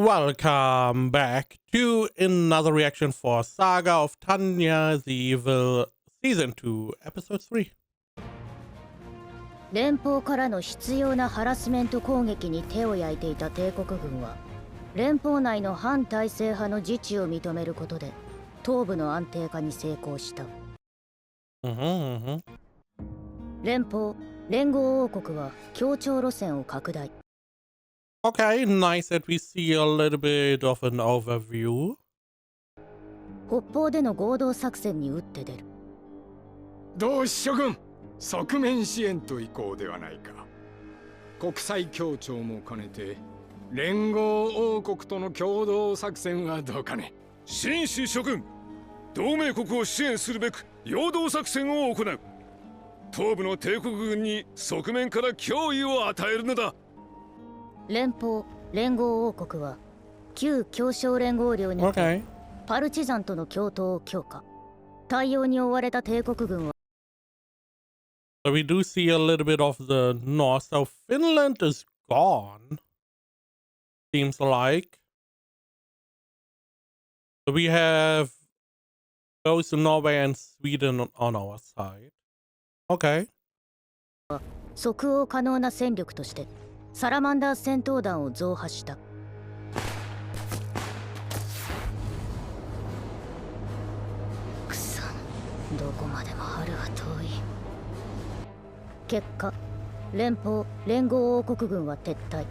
Welcome back to another reaction for Saga of Tanya, the Evil Season 2, Episode 3. 連邦からの執拗なハラスメント攻撃に手を焼いていた帝国軍は、連邦内の反体制派の自治を認めることで、東部の安定化に成功した。連邦、連合王国は協調路線を拡大。Okay, nice that we see a little bit of an overview. 北方での合同作戦に打って出る。同志諸君、側面支援と移行ではないか。国際協調も兼ねて連合王国との共同作戦はどうかね。紳士諸君、同盟国を支援するべく陽動作戦を行う。東部の帝国軍に側面から脅威を与えるのだ。連邦、連合王国は旧協商連合領にてパルチザンとの共闘を強化。対応に追われた帝国軍は So we do see a little bit of the north. So Finland is gone, seems like. So we have both Norway and Sweden on our side. Okay. 即応可能な戦力としてサラマンダー戦闘団を増派した。くそ、どこまでも春は遠い。結果、連邦、連合王国軍は撤退。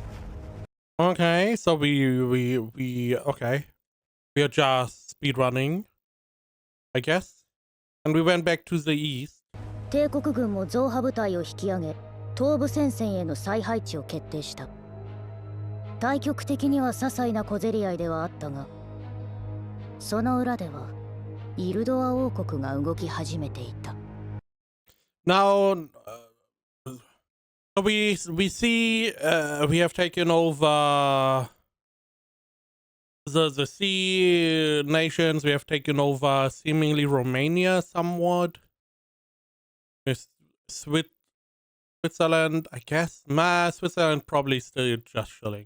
Okay, so okay. We are just speedrunning, I guess. And we went back to the east. 帝国軍も増派部隊を引き上げ、東部戦線への再配置を決定した。対局的には些細な小競り合いではあったが、その裏ではイルドア王国が動き始めていた。Now, we see we have taken over the sea nations. We have taken over seemingly Romania somewhat. Switzerland, I guess. Switzerland probably still just chilling.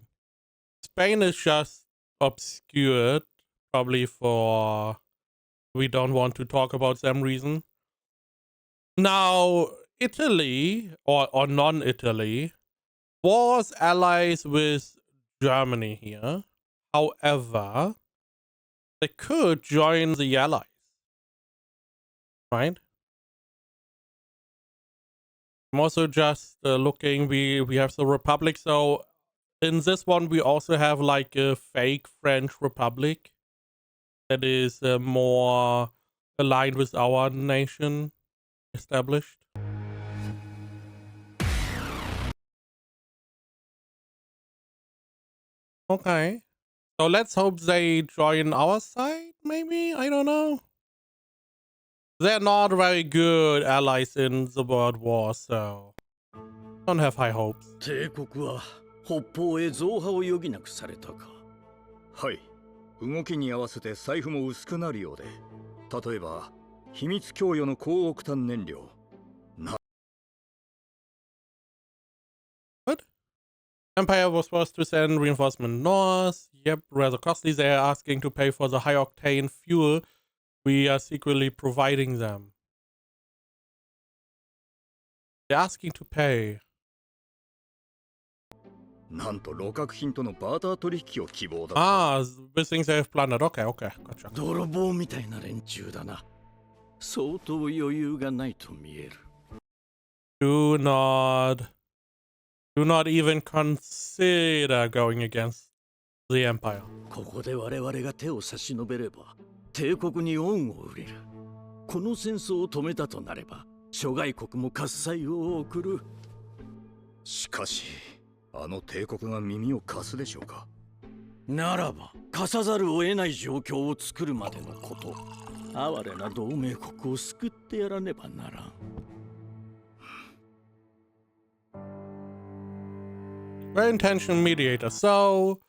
Spain is just obscured, probably for we don't want to talk about them reason. Now, Italy, or non-Italy, was allies with Germany here. However, they could join the allies, right? I'm also just looking, we have the Republic, so in this one we also have like a fake French Republic that is more aligned with our nation established. Okay, so let's hope they join our side, maybe? I don't know. They're not very good allies in the World War, so don't have high hopes. 帝国は北方へ増派を余儀なくされたか。はい。動きに合わせて財布も薄くなるようで、例えば秘密供与の高億単燃料。What? Empire was supposed to send reinforcement north. Yep, rather costly. They are asking to pay for the high octane fuel we are secretly providing them. They're asking to pay. なんと露獲品とのバーター取引を希望だ。Ah, these things they have planned. Okay, okay, gotcha. 泥棒みたいな連中だな。相当余裕がないと見える。Do not even consider going against the Empire. ここで我々が手を差し伸べれば、帝国に恩を売れる。この戦争を止めたとなれば、諸外国も喝采を送る。しかし、あの帝国が耳を貸すでしょうか。ならば、貸さざるを得ない状況を作るまでのこと。哀れな同盟国を救ってやらねばならん。Well-intentioned mediator. So,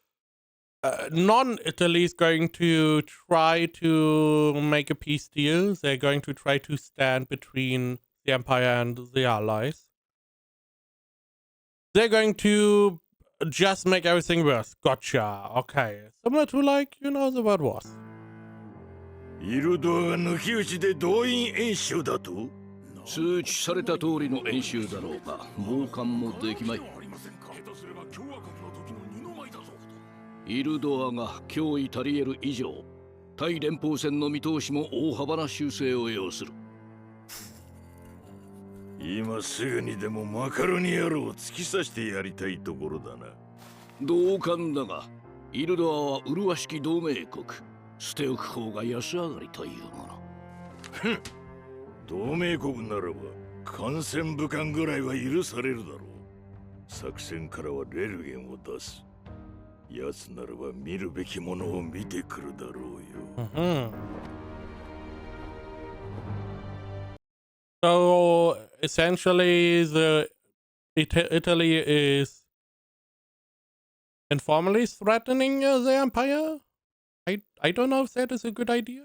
non-Italy is going to try to make a peace deal. They're going to try to stand between the Empire and the Allies. They're going to just make everything worse. Gotcha. Okay. Similar to like, you know, the World Wars. イルドアが抜き打ちで動員演習だと？通知された通りの演習だろうが傍観もできまい。イルドアが脅威足り得る以上、対連邦戦の見通しも大幅な修正を要する。今すぐにでもマカロニ野郎を突き刺してやりたいところだな。同感だが、イルドアは麗しき同盟国。捨ておく方が安上がりというもの。ふん、同盟国ならば艦船武官ぐらいは許されるだろう。作戦からはレルゲンを出す。奴ならば見るべきものを見てくるだろうよ。So essentially, Italy is informally threatening the empire. I don't know if that is a good idea.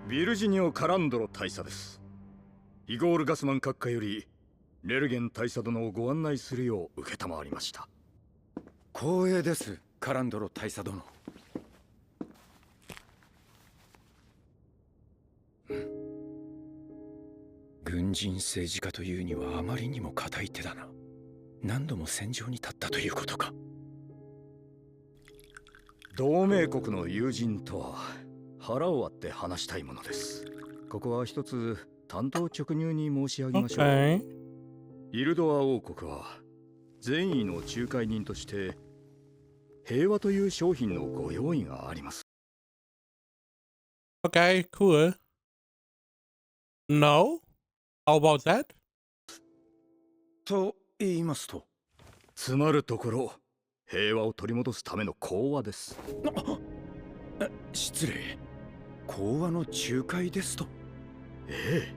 ビルジニオ・カランドロ大佐です。イゴール・ガスマン閣下よりレルゲン大佐殿をご案内するよう承りました。光栄です、カランドロ大佐殿。軍人政治家というにはあまりにも固い手だな。何度も戦場に立ったということか。同盟国の友人とは腹を割って話したいものです。ここは一つ単刀直入に申し上げましょう。Okay. イルドア王国は善意の仲介人として平和という商品のご用意があります。Okay, cool. No? How about that? と言いますと、つまるところ平和を取り戻すための講和です。失礼。講和の仲介ですと。ええ、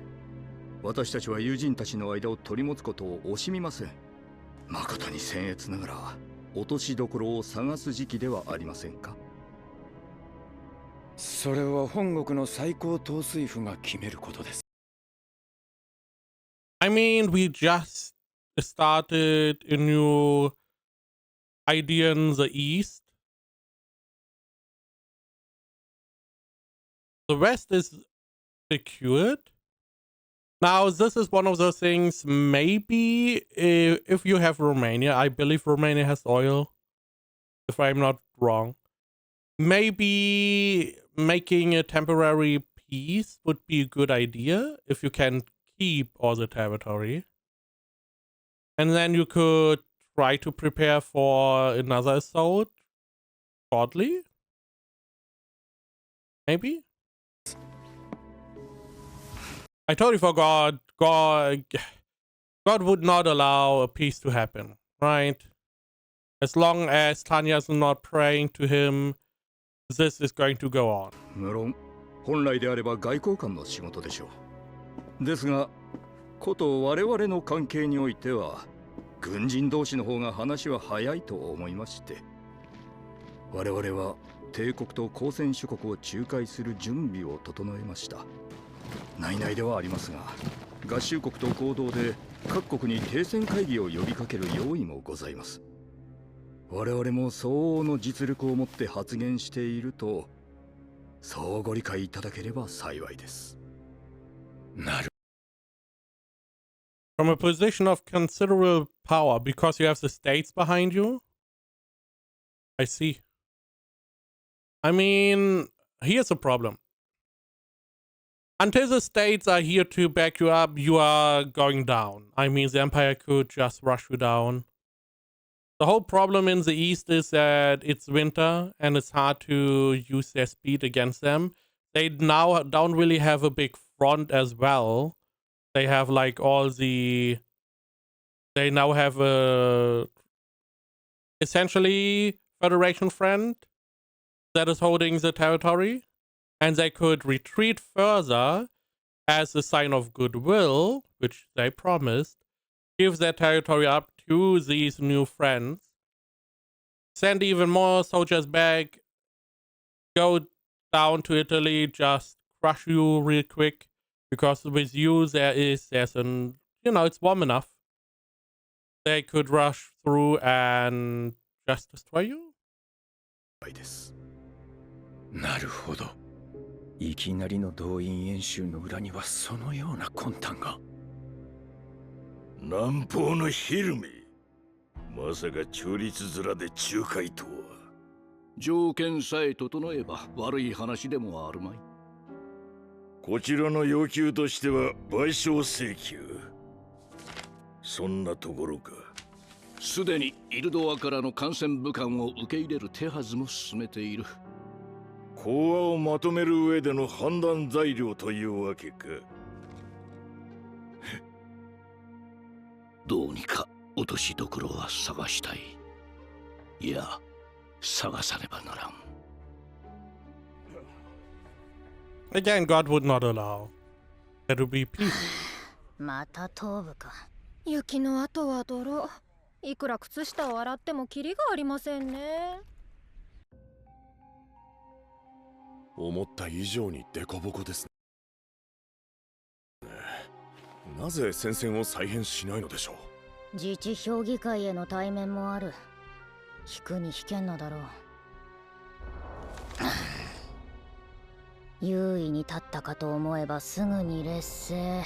私たちは友人たちの間を取り持つことを惜しみません。誠に僭越ながら落としどころを探す時期ではありませんか。それは本国の最高統帥府が決めることです。I mean, we just started a new idea in the East. The West is secured. Now, this is one of those things, maybe if you have Romania, I believe Romania has oil, if I'm not wrong. Maybe making a temporary peace would be a good idea if you can keep all the territory. And then you could try to prepare for another assault shortly. Maybe? I totally forgot. God would not allow a peace to happen, right? As long as Tanya is not praying to him, this is going to go on. 無論本来であれば外交官の仕事でしょう。ですがこと我々の関係においては軍人同士の方が話は早いと思いまして、我々は帝国と交戦諸国を仲介する準備を整えました。内々ではありますが、合衆国と合同で各国に停戦会議を呼びかける用意もございます。我々も相応の実力を持って発言していると、そうご理解いただければ幸いです。なる。From a position of considerable power, because you have the states behind you? I see. I mean, here's the problem. Until the states are here to back you up, you are going down. I mean, the Empire could just rush you down. The whole problem in the East is that it's winter and it's hard to use their speed against them. They now don't really have a big front as well. They have like all the... They now have a... essentially Federation friend that is holding the territory. And they could retreat further as a sign of goodwill, which they promised, give their territory up to these new friends, send even more soldiers back, go down to Italy, just crush you real quick, because with you there's an, it's warm enough. They could rush through and just destroy you. です。なるほど。いきなりの動員演習の裏にはそのような魂胆が。南方のヒルメ、まさか中立面で仲介とは。条件さえ整えば悪い話でもあるまい。こちらの要求としては賠償請求。そんなところか。すでにイルドアからの艦船武官を受け入れる手はずも進めている。講和をまとめる上での判断材料というわけか。どうにか落としどころは探したい。いや、探さねばならん。Again, God would not allow. There to be peace. また東部か。雪の後は泥。いくら靴下を洗ってもキリがありませんね。思った以上にデコボコですね。なぜ戦線を再編しないのでしょう。自治評議会への対面もある。引くに引けんのだろう。優位に立ったかと思えばすぐに劣勢。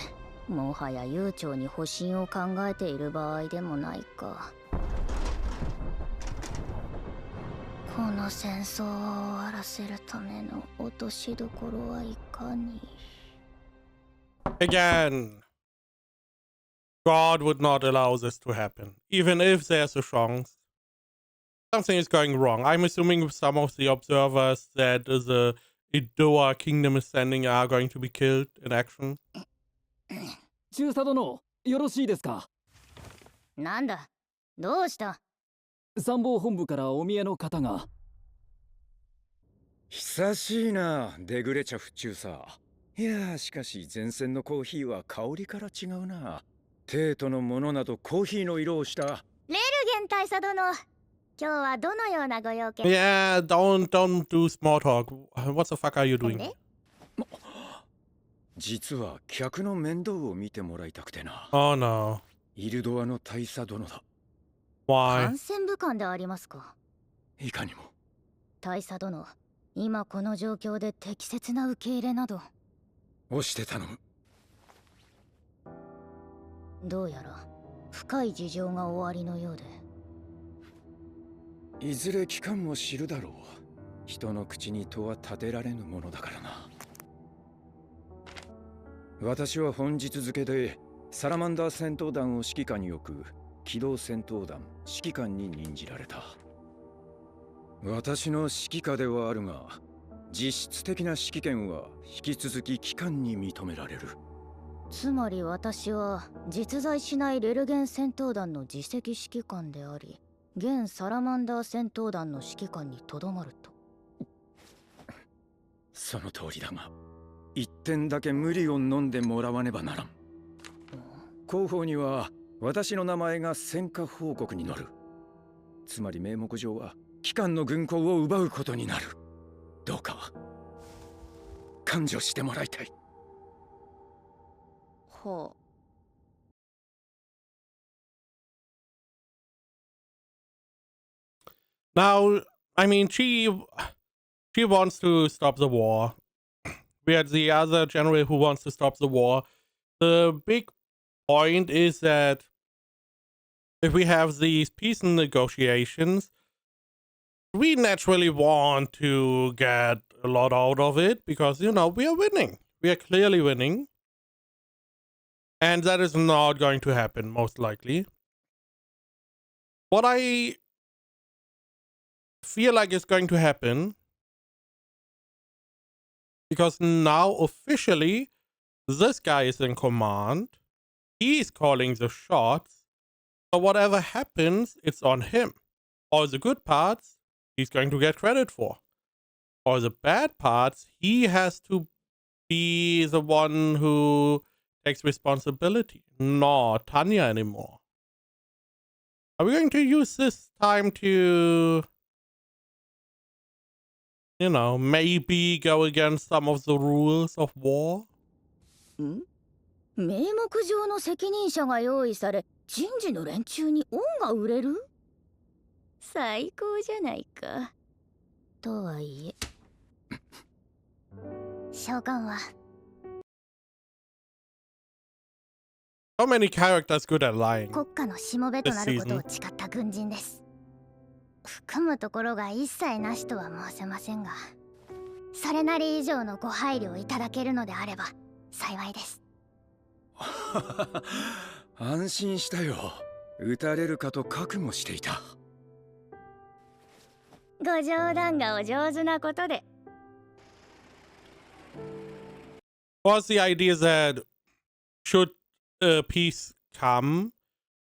もはや悠長に保身を考えている場合でもないか。この戦争を終わらせるための落としどころはいかに。Again, God would not allow this to happen, even if there's a chance. Something is going wrong. I'm assuming some of the observers that the Idoa kingdom is sending are going to be killed in action. 中佐殿、よろしいですか。なんだ、どうした。参謀本部からお見えの方が。久しいな、デグレチャフ中佐。いや、しかし前線のコーヒーは香りから違うな。テートのものなどコーヒーの色をした。レルゲン大佐殿、今日はどのようなご用件。Yeah, don't do small talk. What the fuck are you doing? 実は客の面倒を見てもらいたくてな。Oh no. イルドアの大佐殿だ。Why? 艦船武官でありますか。いかにも。大佐殿、今この状況で適切な受け入れなど。押して頼む。どうやら深い事情がおありのようで。いずれ機関も知るだろう。人の口に戸は立てられぬものだからな。私は本日付でサラマンダー戦闘団を指揮官に置く機動戦闘団指揮官に任じられた。私の指揮下ではあるが、実質的な指揮権は引き続き機関に認められる。つまり私は実在しないレルゲン戦闘団の次席指揮官であり、現サラマンダー戦闘団の指揮官にとどまると。その通りだが、一点だけ無理を飲んでもらわねばならん。広報には私の名前が戦果報告に載る。つまり名目上は機関の軍港を奪うことになる。どうか勘定してもらいたい。ほう。Now, I mean, she wants to stop the war. We had the other general who wants to stop the war. The big point is that if we have these peace negotiations, we naturally want to get a lot out of it because, we are winning. We are clearly winning. And that is not going to happen, most likely. What I feel like is going to happen, because now officially this guy is in command, he's calling the shots, so whatever happens, it's on him. All the good parts, he's going to get credit for. All the bad parts, he has to be the one who takes responsibility, not Tanya anymore. Are we going to use this time to, you know, maybe go against some of the rules of war. 名目上の責任者が用意され、人事の連中に恩が売れる？最高じゃないか。とはいえ、召喚は So many characters good at lying. 国家のしもべとなることを誓った軍人です。含むところが一切なしとは申せませんが、それなり以上のご配慮をいただけるのであれば幸いです。安心したよ。撃たれるかと覚悟していた。ご冗談がお上手なことで。Was the idea that should peace come,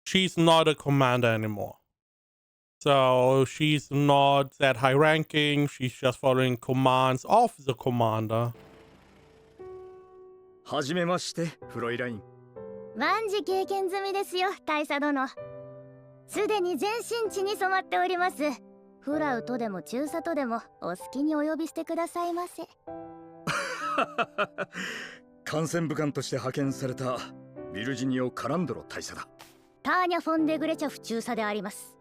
she's not a commander anymore. So she's not that high ranking, she's just following commands of the commander. はじめまして、フロイライン。万事経験済みですよ、大佐殿。すでに全身血に染まっております。フラウとでも中佐とでもお好きにお呼びしてくださいませ。艦船武官として派遣されたビルジニオ・カランドロ大佐だ。ターニャ・フォン・デグレチャフ中佐であります。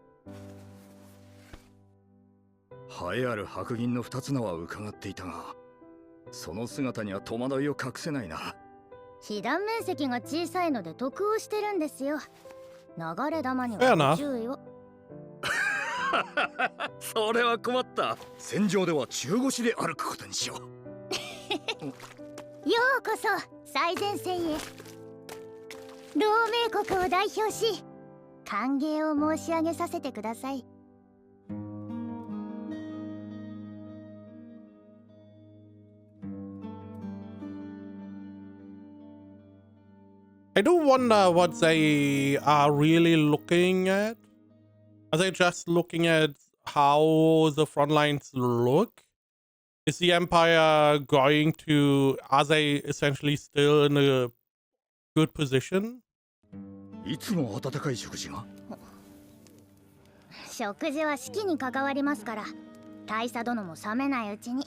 栄えある白銀の二つ名は伺っていたが、その姿には戸惑いを隠せないな。被弾面積が小さいので得をしてるんですよ。流れ弾にはご注意を。それは困った。戦場では中腰で歩くことにしよう。ようこそ最前線へ。同盟国を代表し歓迎を申し上げさせてください。I do wonder what they are really looking at. Are they just looking at how the front lines look? Is the Empire going to... Are they essentially still in a good position? いつも温かい食事が。食事は士気に関わりますから、大佐殿も冷めないうちに。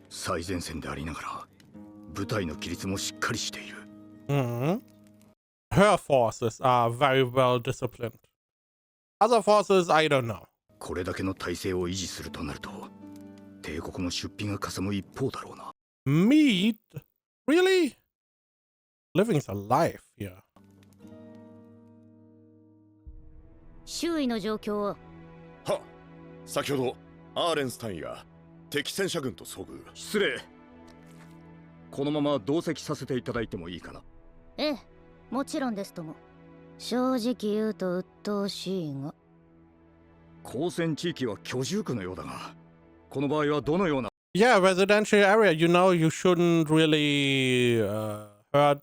最前線でありながら部隊の規律もしっかりしている。Her forces are very well disciplined. Other forces, I don't know. これだけの体制を維持するとなると、帝国も出費がかさむ一方だろうな。Meat? Really? Living's a life here. 周囲の状況は？は、先ほどアーレンスタインや敵戦車軍と遭遇。失礼。このまま同席させていただいてもいいかな。ええ、もちろんですとも。正直言うと鬱陶しいが。交戦地域は居住区のようだが、この場合はどのような？ Yeah, residential area. You know, you shouldn't really hurt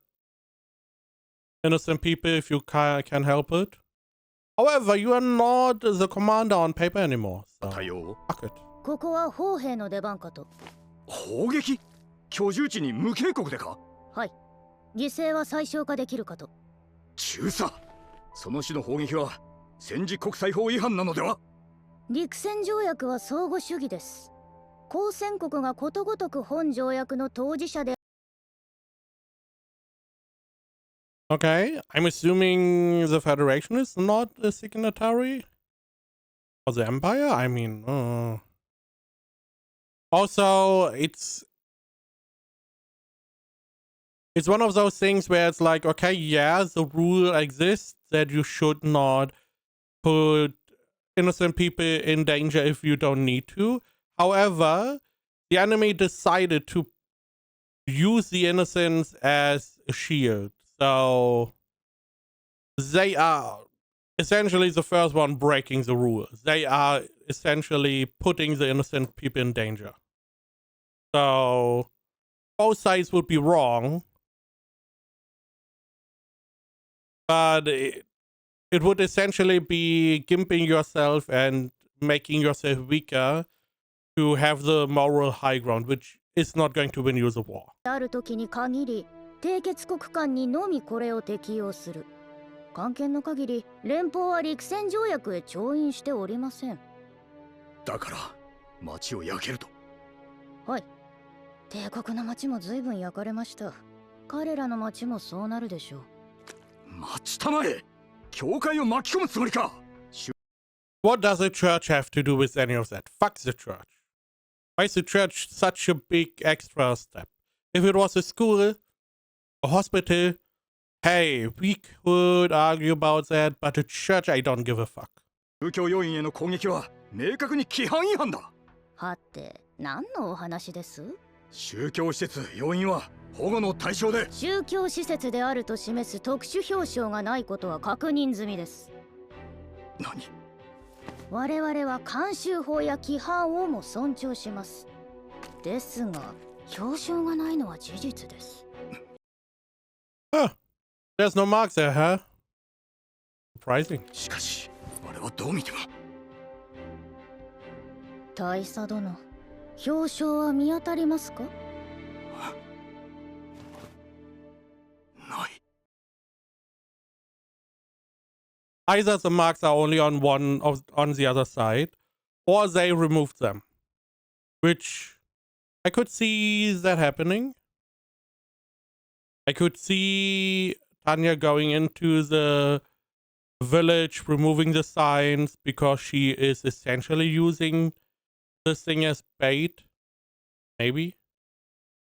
innocent people if you can help it. However, you are not the commander on paper anymore. So, fuck it. ここは砲兵の出番かと。砲撃？居住地に無警告でか？はい。犠牲は最小化できるかと。中佐、その種の砲撃は戦時国際法違反なのでは？陸戦条約は相互主義です。交戦国がことごとく本条約の当事者で。Okay, I'm assuming the Federation is not a signatory? Or the Empire? I mean, also, it's one of those things where it's like, okay, yeah, the rule exists that you should not put innocent people in danger if you don't need to. However, the enemy decided to use the innocents as a shield. So they are essentially the first one breaking the rules. They are essentially putting the innocent people in danger. So both sides would be wrong. But it would essentially be gimping yourself and making yourself weaker to have the moral high ground, which is not going to win you the war. ある時に限り、締結国間にのみこれを適用する。関係の限り連邦は陸戦条約へ調印しておりません。だから町を焼けると。はい。帝国の町も随分焼かれました。彼らの町もそうなるでしょう。待ちたまえ。教会を巻き込むつもりか。What does the church have to do with any of that? Fuck the church. Why is the church such a big extra step? If it was a school, a hospital, hey, we could argue about that, but the church, I don't give a fuck. 宗教要員への攻撃は明確に規範違反だ。はて、何のお話です？宗教施設要員は保護の対象で。宗教施設であると示す特殊表彰がないことは確認済みです。何？我々は慣習法や規範をも尊重します。ですが、表彰がないのは事実です。Huh. There's no marks there, huh? Surprising. しかし、あれはどう見ても。大佐殿、表彰は見当たりますか？ない。Either the marks are only on on the other side, or they removed them. Which I could see that happening. I could see Tanya going into the village, removing the signs because she is essentially using this thing as bait. Maybe.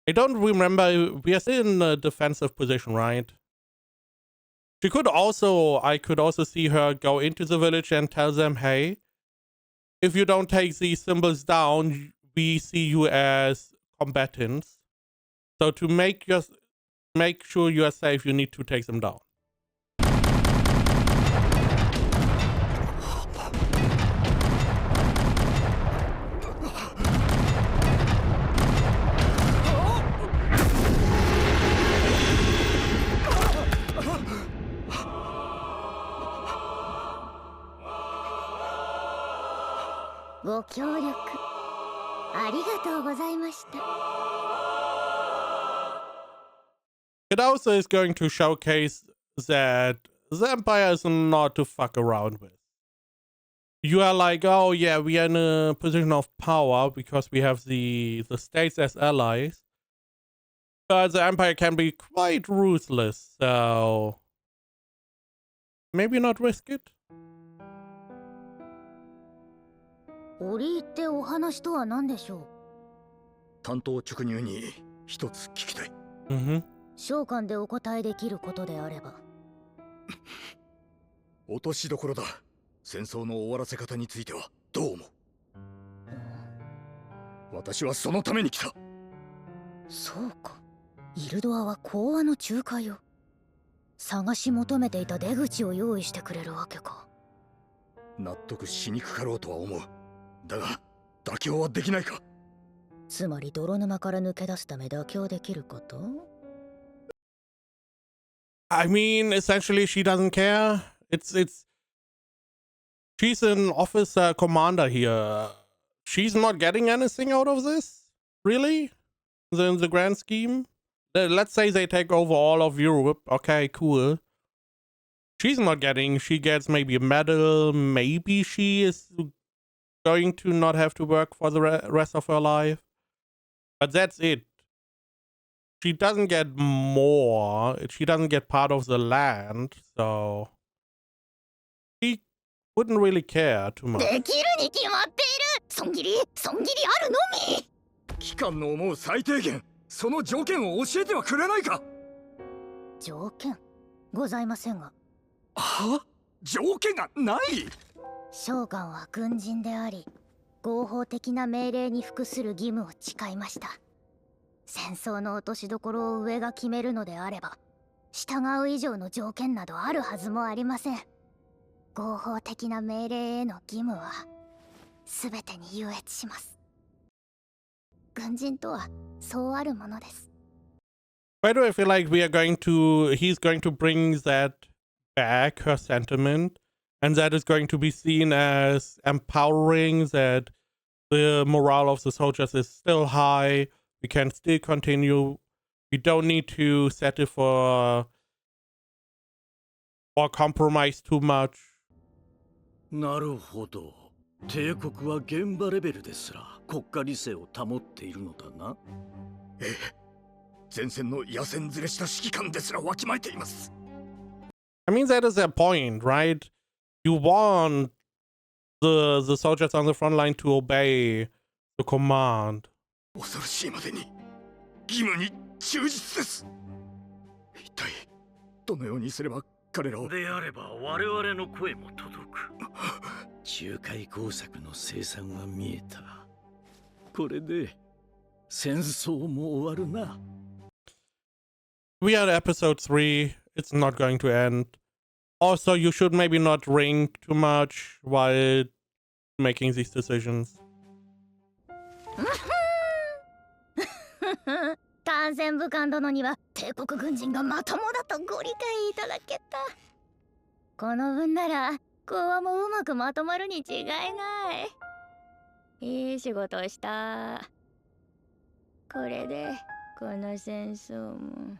I don't remember. We are still in a defensive position, right? I could also see her go into the village and tell them, hey, if you don't take these symbols down, we see you as combatants. So to make sure you are safe, you need to take them down. It also is going to showcase that the Empire is not to fuck around with. You are like, oh yeah, we are in a position of power because we have the states as allies. But the Empire can be quite ruthless, so maybe not risk it. 折り入ってお話とは何でしょう？担当直入に一つ聞きたい。召喚でお答えできることであれば。落としどころだ。戦争の終わらせ方についてはどう思う？私はそのために来た。そうか。イルドアは講和の仲介を。探し求めていた出口を用意してくれるわけか。納得しにくかろうとは思う。だが妥協はできないか？つまり泥沼から抜け出すため妥協できること？ I mean, essentially, she doesn't care. She's an officer commander here. She's not getting anything out of this, really. In the grand scheme, let's say they take over all of Europe. Okay, cool. She's not getting. She gets maybe a medal. Maybe she is going to not have to work for the rest of her life. But that's it. She doesn't get more. She doesn't get part of the land, so she wouldn't really care too much. できるに決まっている。損切りあるのみ。機関の思う最低限、その条件を教えてはくれないか？条件ございませんが。は？条件がない？召喚は軍人であり、合法的な命令に服する義務を誓いました。戦争の落としどころを上が決めるのであれば、従う以上の条件などあるはずもありません。合法的な命令への義務は全てに優越します。軍人とはそうあるものです。Why do I feel like he's going to bring that back, her sentiment, and that is going to be seen as empowering, that the morale of the soldiers is still high, we can still continue, we don't need to settle for or compromise too much. なるほど。帝国は現場レベルですら国家理性を保っているのだな。ええ、前線の野戦ずれした指揮官ですらわきまえています。I mean, that is their point, right? You want the soldiers on the front line to obey the command. 恐ろしいまでに義務に忠実です。一体どのようにすれば彼らを。であれば我々の声も届く。仲介工作の生産は見えた。これで戦争も終わるな。We are at episode 3. It's not going to end. Also, you should maybe not drink too much while making these decisions. 感染武官殿には帝国軍人がまともだとご理解いただけた。この分なら講和もうまくまとまるに違いない。いい仕事をした。これでこの戦争も。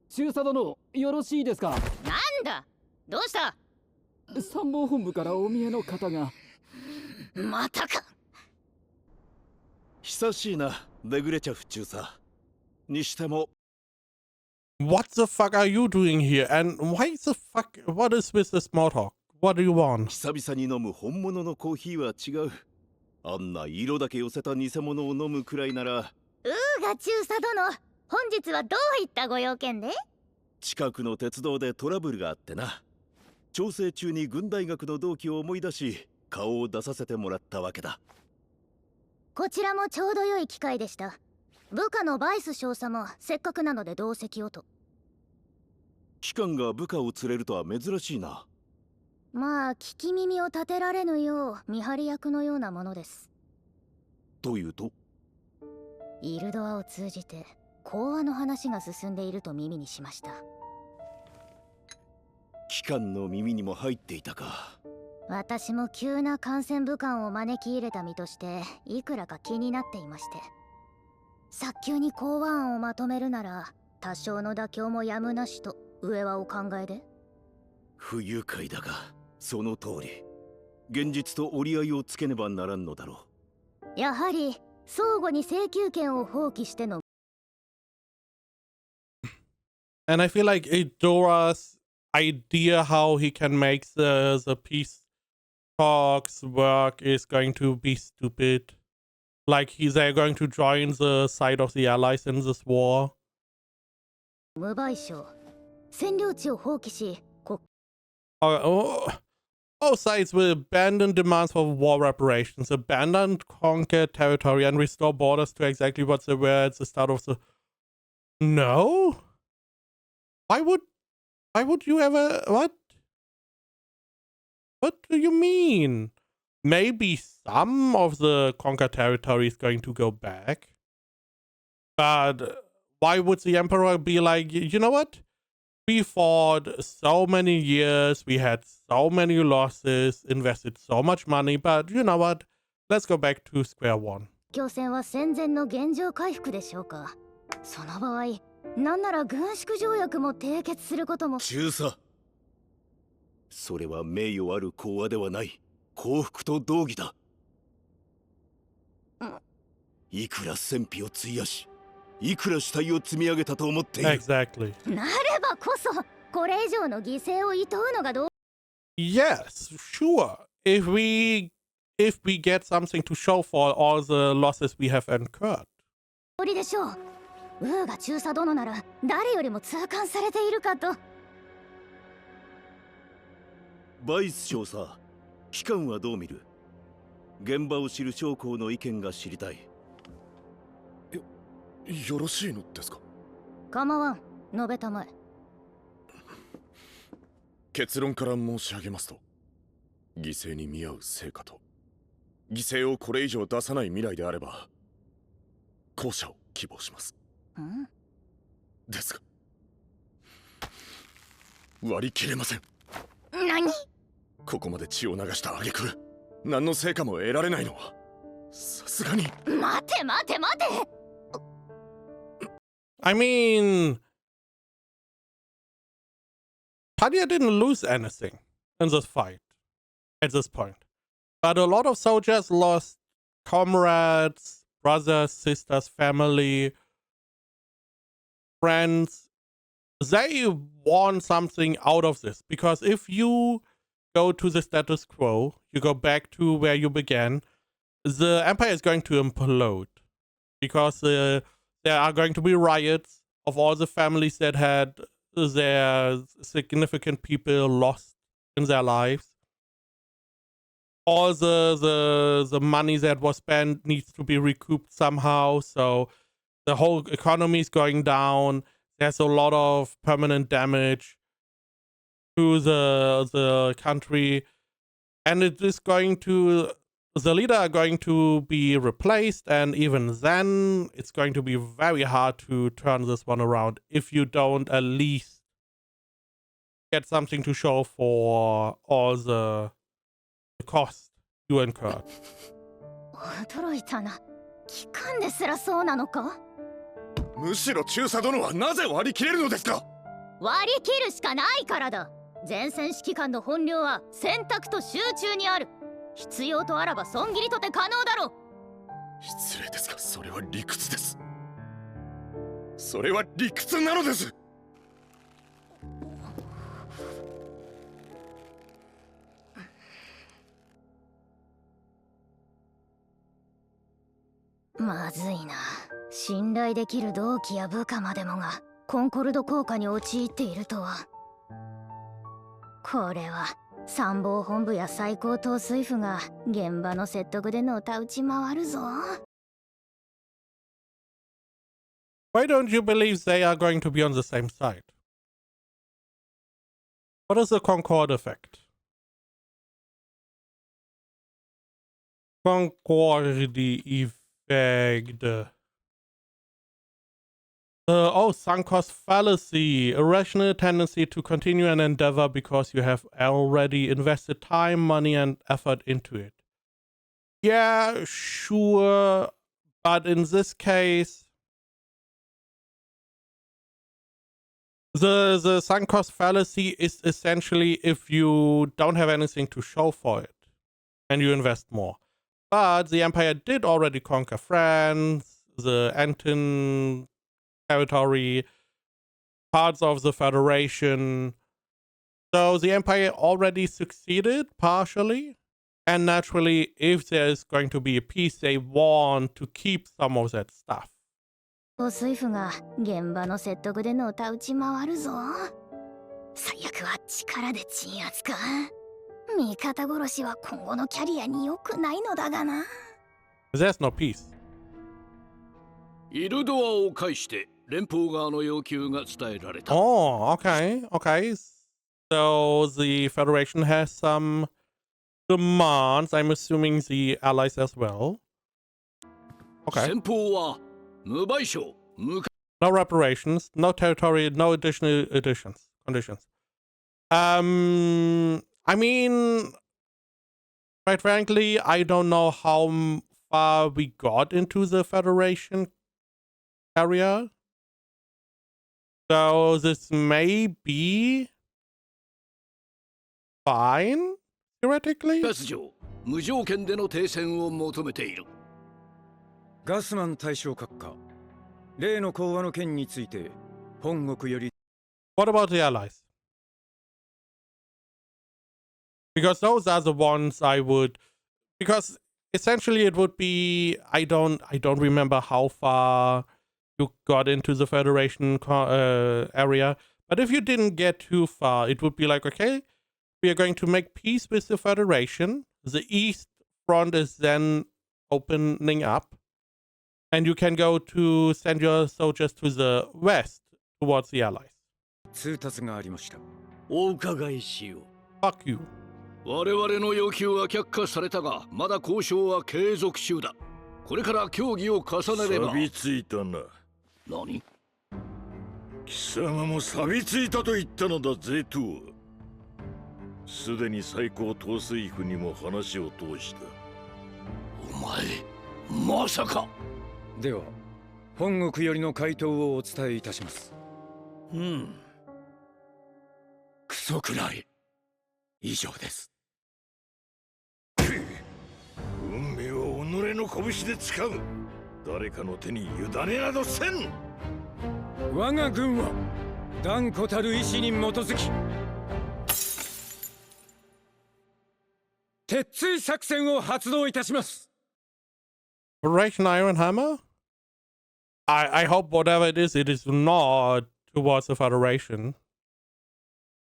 中佐殿、よろしいですか。なんだ、どうした。参謀本部からお見えの方が。またか。久しいな、デグレチャフ中佐。にしても。What the fuck are you doing here? And why the fuck? What is with the small talk? What do you want? 久々に飲む本物のコーヒーは違う。あんな色だけ寄せた偽物を飲むくらいなら。が中佐殿、本日はどういったご用件で？近くの鉄道でトラブルがあってな。調整中に軍大学の同期を思い出し、顔を出させてもらったわけだ。こちらもちょうど良い機会でした。部下のバイス少佐もせっかくなので同席をと。機関が部下を連れるとは珍しいな。まあ聞き耳を立てられぬよう見張り役のようなものです。というと？イルドアを通じて講和の話が進んでいると耳にしました。機関の耳にも入っていたか。私も急な感染武官を招き入れた身としていくらか気になっていまして、早急に講和案をまとめるなら多少の妥協もやむなしと上はお考えで。不愉快だがその通り、現実と折り合いをつけねばならんのだろう。やはり相互に請求権を放棄しての。And I feel like Idora's idea how he can make the peace talks work is going to be stupid. Like they're going to join the side of the allies in this war. 無賠償、占領地を放棄し、Both sides will abandon demands for war reparations, abandon conquered territory, and restore borders to exactly what they were at the start of the. No? Why would you ever? What? What do you mean? Maybe some of the conquered territory is going to go back. But why would the Emperor be like, you know what? We fought so many years, we had so many losses, invested so much money, but you know what? Let's go back to square one. 強戦は戦前の現状回復でしょうか。その場合、なんなら軍縮条約も締結することも。中佐、それは名誉ある講和ではない、降伏と道義だ。いくら戦費を費やし、いくら死体を積み上げたと思っている。Exactly. なればこそこれ以上の犠牲をいとうのがどう。 Yes, sure. If we get something to show for all the losses we have incurred. 通りでしょう。ウーが中佐殿なら誰よりも痛感されているかと。バイス少佐、機関はどう見る？現場を知る将校の意見が知りたい。よろしいのですか？構わん、述べたまえ。結論から申し上げますと、犠牲に見合う成果と犠牲をこれ以上出さない未来であれば後者を希望します。ですが割り切れません。何？ここまで血を流した挙句何の成果も得られないのはさすがに。待て待て待て。I mean, Tanya didn't lose anything in this fight at this point. But a lot of soldiers lost comrades, brothers, sisters, family, friends. They want something out of this. Because if you go to the status quo, you go back to where you began, the empire is going to implode. Because there are going to be riots of all the families that had their significant people lost in their lives. All the money that was spent needs to be recouped somehow. So the whole economy is going down. There's a lot of permanent damage to the country, and it is going to, the leader are going to be replaced, and even then it's going to be very hard to turn this one around if you don't at least get something to show for all the cost you incurred. 驚いたな。機関ですらそうなのか？むしろ中佐殿はなぜ割り切れるのですか？割り切るしかないからだ。前線指揮官の本領は選択と集中にある。必要とあらば損切りとて可能だろう。失礼ですが、それは理屈です。それは理屈なのです。まずいな。信頼できる同期や部下までもがコンコルド効果に陥っているとは。これは参謀本部や最高統帥府が現場の説得でのたうち回るぞ。Why don't you believe they are going to be on the same side? What is the Concord effect? Concord effect. Sunk cost fallacy. Irrational tendency to continue an endeavor because you have already invested time, money, and effort into it. Yeah, sure. But in this case, the sunk cost fallacy is essentially if you don't have anything to show for it and you invest more. But the Empire did already conquer France, the Anton territory, parts of the Federation. So the Empire already succeeded partially. And naturally, if there is going to be a peace, they want to keep some of that stuff. 統帥府が現場の説得でのたうち回るぞ。最悪は力で鎮圧か。味方殺しは今後のキャリアに良くないのだがな。There's no peace. イルドアを介して連邦側の要求が伝えられた。Oh, okay, okay. So the Federation has some demands. I'm assuming the allies as well. Okay. 先方は無賠償、無 No reparations, no territory, no additional conditions. I mean, quite frankly, I don't know how far we got into the Federation area. So this may be fine, theoretically. ガス上、無条件での停戦を求めている。ガスマン大将閣下、例の講和の件について本国より。What about the allies? Because those are the ones I would, because essentially it would be, I don't remember how far you got into the Federation area, but if you didn't get too far, it would be like, okay, we are going to make peace with the Federation. The East Front is then opening up, and you can go to send your soldiers to the west towards the allies. 通達がありました。お伺いしよう。Fuck you. 我々の要求は却下されたが、まだ交渉は継続中だ。これから協議を重ねれば。錆びついたな。何？貴様も錆びついたと言ったのだぜと。すでに最高統帥府にも話を通した。お前、まさか。では、本国よりの回答をお伝えいたします。クソくらい。以上です。運命を己の拳で掴む。誰かの手に委ねなどせん。我が軍は断固たる意志に基づき鉄槌作戦を発動いたします。 Operation Iron Hammer? I hope whatever it is not towards the Federation.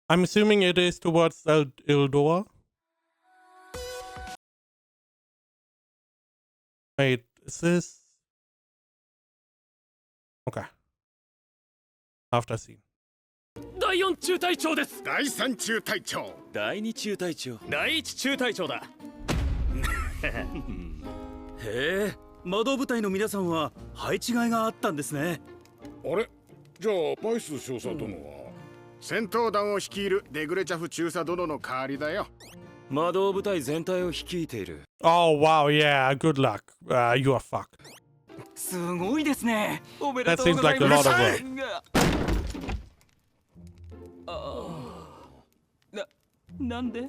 I'm assuming it is towards Ildor. Wait, is this? Okay. After scene. 第4中隊長です。第3中隊長。第2中隊長。第1中隊長だ。へえ、魔導部隊の皆さんは配置換えがあったんですね。あれ、じゃあバイス少佐殿は、戦闘団を率いるデグレチャフ中佐殿の代わりだよ。魔導部隊全体を率いている。Oh wow, yeah, good luck. You are fucked. すごいですね。おめで That とう seems ござ like い a ま lot す。 of work. なんで？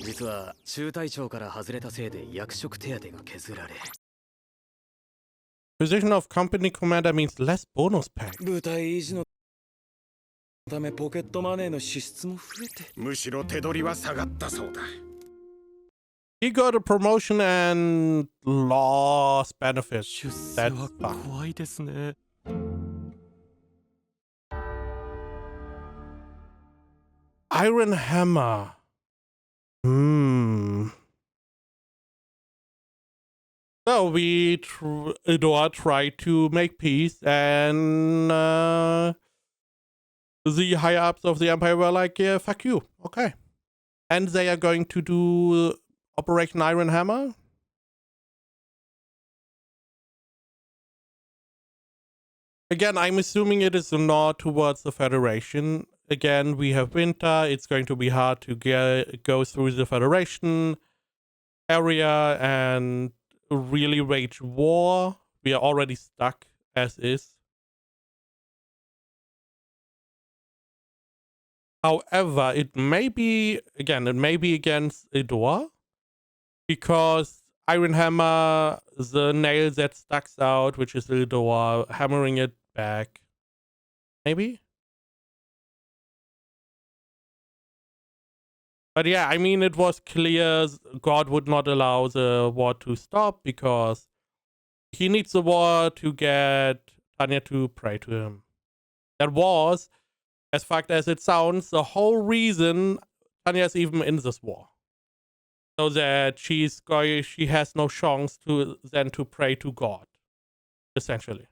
実は中隊長から外れたせいで役職手当が削られ。Position of company commander means less bonus pay. 部隊維持のためポケットマネーの支出も増えて。むしろ手取りは下がったそうだ。He got a promotion and lost benefits. That's fun. 怖いですね。Iron Hammer. So Idor tried to make peace, and the higher ups of the Empire were like, yeah, fuck you. Okay. And they are going to do Operation Iron Hammer. Again, I'm assuming it is not towards the Federation. Again, we have winter. It's going to be hard to go through the Federation area and really wage war. We are already stuck as is. However, it may be against Idor, because Iron Hammer, the nail that sticks out, which is Idor, hammering it back. Maybe? But yeah, I mean, it was clear God would not allow the war to stop because he needs the war to get Tanya to pray to him. That was, as fucked as it sounds, the whole reason Tanya's even in this war. So that she has no chance to pray to God, essentially.